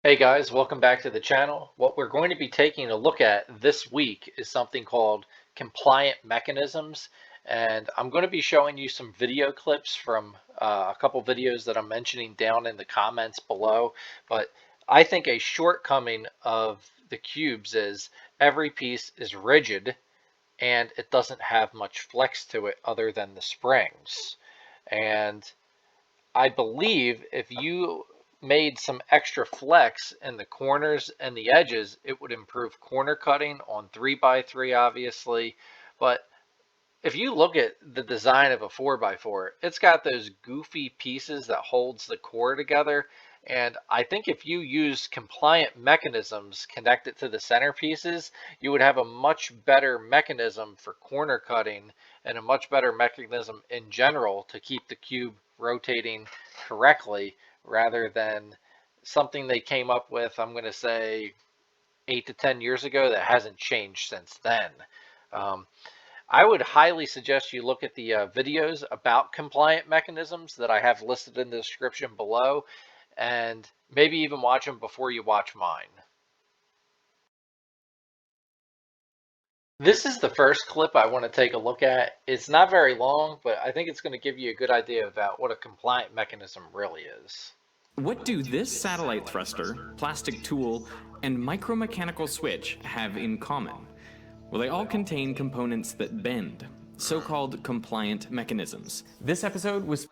Hey guys, welcome back to the channel. What we're going to be taking a look at this week is something called compliant mechanisms. And I'm going to be showing you some video clips from a couple videos that I'm mentioning down in the comments below. But I think a shortcoming of the cubes is every piece is rigid and it doesn't have much flex to it other than the springs. And I believe if you made some extra flex in the corners and the edges, it would improve corner cutting on 3x3, obviously. But if you look at the design of a 4x4, it's got those goofy pieces that holds the core together. And I think if you use compliant mechanisms connected to the center pieces, you would have a much better mechanism for corner cutting and a much better mechanism in general to keep the cube rotating correctly rather than something they came up with, I'm going to say 8 to 10 years ago that hasn't changed since then. Um, I would highly suggest you look at the videos about compliant mechanisms that I have listed in the description below, and maybe even watch them before you watch mine. This is the first clip I want to take a look at. It's not very long, but I think it's going to give you a good idea about what a compliant mechanism really is. What do this satellite thruster, plastic tool, and micromechanical switch have in common? Well, they all contain components that bend, so-called compliant mechanisms. This episode was...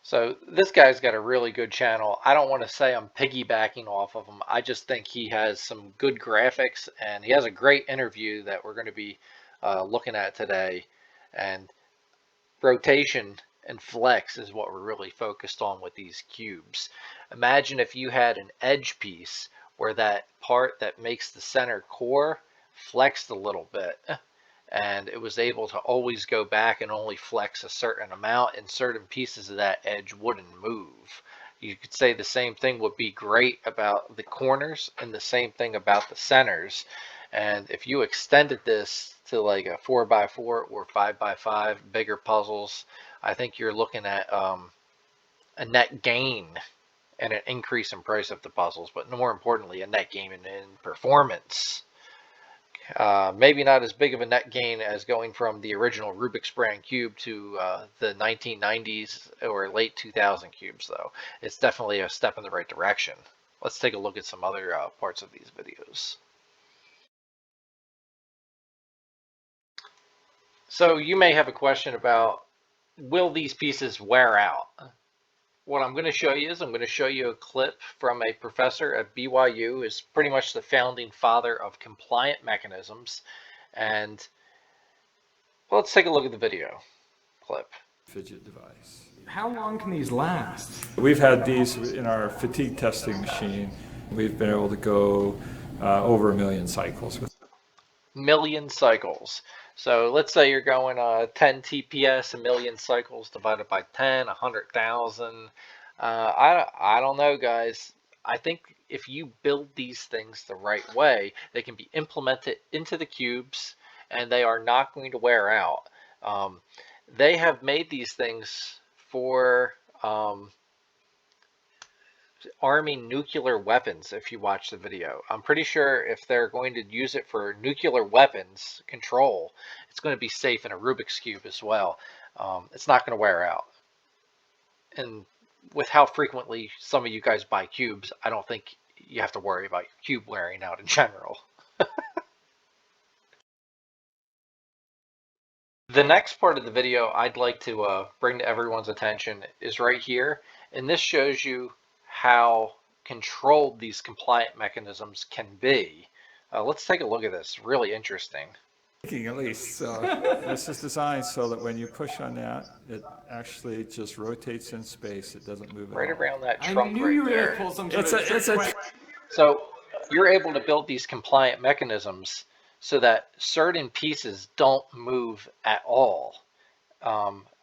So this guy's got a really good channel. I don't want to say I'm piggybacking off of him. I just think he has some good graphics and he has a great interview that we're going to be looking at today. And rotation and flex is what we're really focused on with these cubes. Imagine if you had an edge piece where that part that makes the center core flexed a little bit and it was able to always go back and only flex a certain amount, and certain pieces of that edge wouldn't move. You could say the same thing would be great about the corners and the same thing about the centers. And if you extended this to like a 4x4 or 5x5 bigger puzzles, I think you're looking at a net gain and an increase in price of the puzzles, but more importantly, a net gain in performance. Maybe not as big of a net gain as going from the original Rubik's brand cube to the 1990s or late 2000 cubes, though. It's definitely a step in the right direction. Let's take a look at some other parts of these videos. So you may have a question about, will these pieces wear out? What I'm going to show you is I'm going to show you a clip from a professor at BYU, who is pretty much the founding father of compliant mechanisms. And well, let's take a look at the video clip. Fidget device. How long can these last? We've had these in our fatigue testing machine. We've been able to go over 1 million cycles with Million cycles. So let's say you're going 10 TPS, a million cycles divided by 10, 100,000. I don't know, guys. I think if you build these things the right way, they can be implemented into the cubes and they are not going to wear out. They have made these things for arming nuclear weapons. If you watch the video, I'm pretty sure if they're going to use it for nuclear weapons control, it's going to be safe in a Rubik's cube as well. It's not going to wear out. And with how frequently some of you guys buy cubes, I don't think you have to worry about your cube wearing out in general. The next part of the video I'd like to bring to everyone's attention is right here, and this shows you how controlled these compliant mechanisms can be. Let's take a look at this. Really interesting. at least. So this is designed so that when you push on that, it actually just rotates in space. It doesn't move Right at all. around that I trunk knew right you were there. going to pull some sort of... So you're able to build these compliant mechanisms so that certain pieces don't move at all.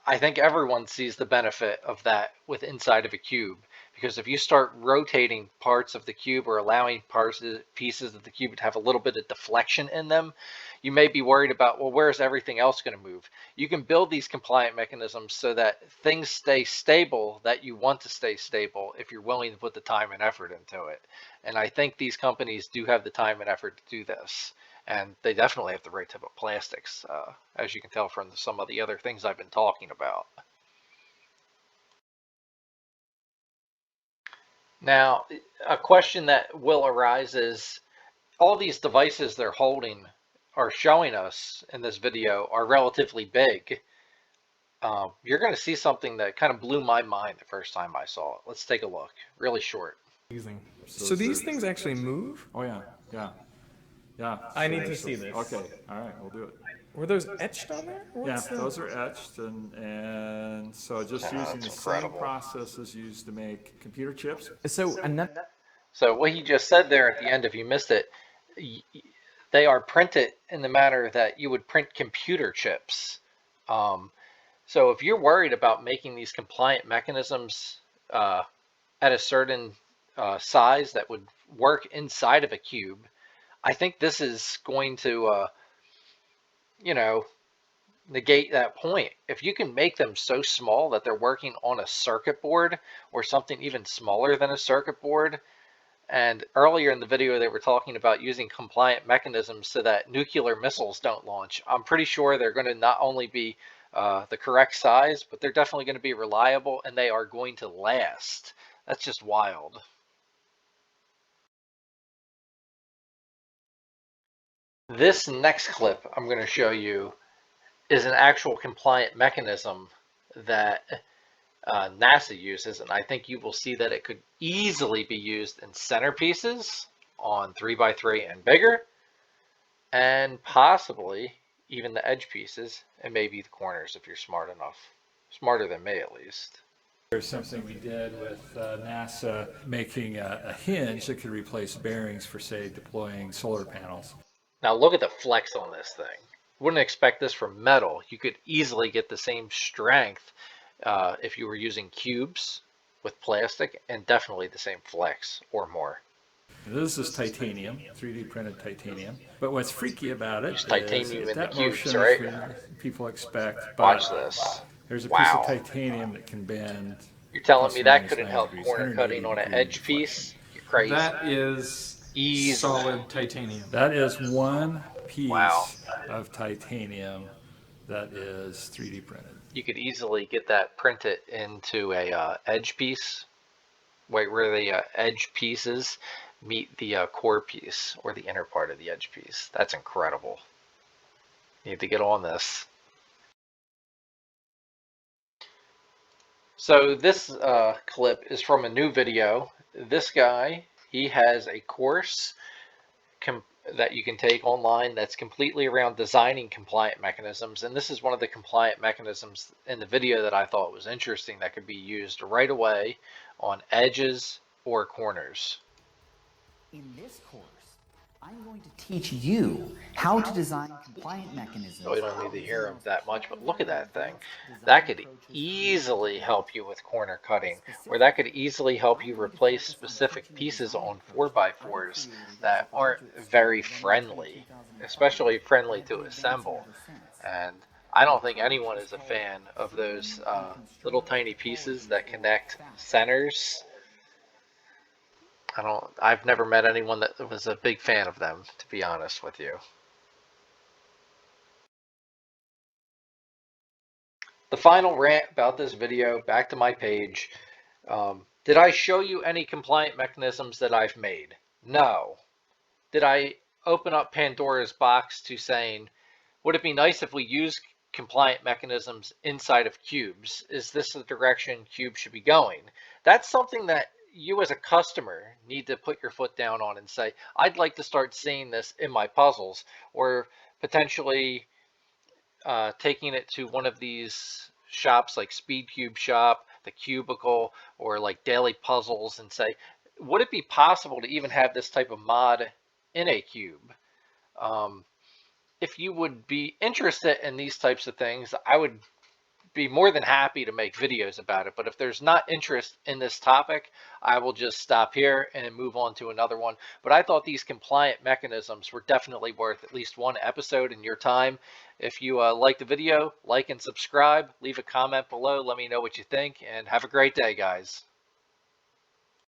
I think everyone sees the benefit of that with inside of a cube, because if you start rotating parts of the cube or allowing pieces of the cube to have a little bit of deflection in them, you may be worried about, well, where's everything else going to move? You can build these compliant mechanisms so that things stay stable that you want to stay stable if you're willing to put the time and effort into it. And I think these companies do have the time and effort to do this. And they definitely have the right type of plastics, as you can tell from some of the other things I've been talking about. Now, a question that will arise is, all these devices they're holding are showing us in this video are relatively big. You're going to see something that kind of blew my mind the first time I saw it. Let's take a look. Really short. So these things actually move? Oh yeah, yeah, yeah. I need to see this. Okay, all right, we'll do it. Were those etched on there? Yeah, those are etched, and so just using the same processes used to make computer chips. So another. So what he just said there at the end, if you missed it, they are printed in the manner that you would print computer chips. So if you're worried about making these compliant mechanisms at a certain size that would work inside of a cube, I think this is going to, negate that point. If you can make them so small that they're working on a circuit board or something even smaller than a circuit board, and earlier in the video they were talking about using compliant mechanisms so that nuclear missiles don't launch, I'm pretty sure they're going to not only be the correct size, but they're definitely going to be reliable, and they are going to last. That's just wild. This next clip I'm going to show you is an actual compliant mechanism that NASA uses, and I think you will see that it could easily be used in centerpieces on 3x3 and bigger, and possibly even the edge pieces, and maybe the corners if you're smart enough. Smarter than me, at least. There's something we did with NASA making a hinge that could replace bearings for, say, deploying solar panels. Now look at the flex on this thing. Wouldn't expect this from metal. You could easily get the same strength if you were using cubes with plastic, and definitely the same flex or more. This is titanium, 3D printed titanium. But what's freaky about it Use titanium is in the that cubes, motion right? people expect. Watch this. There's a piece of titanium that can bend. You're telling me that couldn't help corner cutting on an edge piece? You're crazy. That is Easily. solid titanium. That is one piece of titanium that is 3D printed. You could easily get that printed into a edge piece, where the edge pieces meet the core piece or the inner part of the edge piece. That's incredible. You need to get on this. So this clip is from a new video. This guy, he has a course that you can take online that's completely around designing compliant mechanisms, and this is one of the compliant mechanisms in the video that I thought was interesting that could be used right away on edges or corners. In this course, I'm going to teach you how to design compliant mechanisms. We don't need to hear him that much, but look at that thing. That could easily help you with corner cutting, or that could easily help you replace specific pieces on 4x4s that aren't very friendly, especially friendly to assemble. And I don't think anyone is a fan of those little tiny pieces that connect centers. I've never met anyone that was a big fan of them, to be honest with you. The final rant about this video, back to my page. Did I show you any compliant mechanisms that I've made? No. Did I open up Pandora's box to saying, would it be nice if we use compliant mechanisms inside of cubes? Is this the direction cubes should be going? That's something that you as a customer need to put your foot down on and say, I'd like to start seeing this in my puzzles, or potentially taking it to one of these shops like Speed Cube Shop, The Cubicle, or like Daily Puzzles, and say, would it be possible to even have this type of mod in a cube? If you would be interested in these types of things, I would be more than happy to make videos about it. But if there's not interest in this topic, I will just stop here and move on to another one. But I thought these compliant mechanisms were definitely worth at least one episode in your time. If you like the video, like and subscribe, leave a comment below, let me know what you think, and have a great day, guys.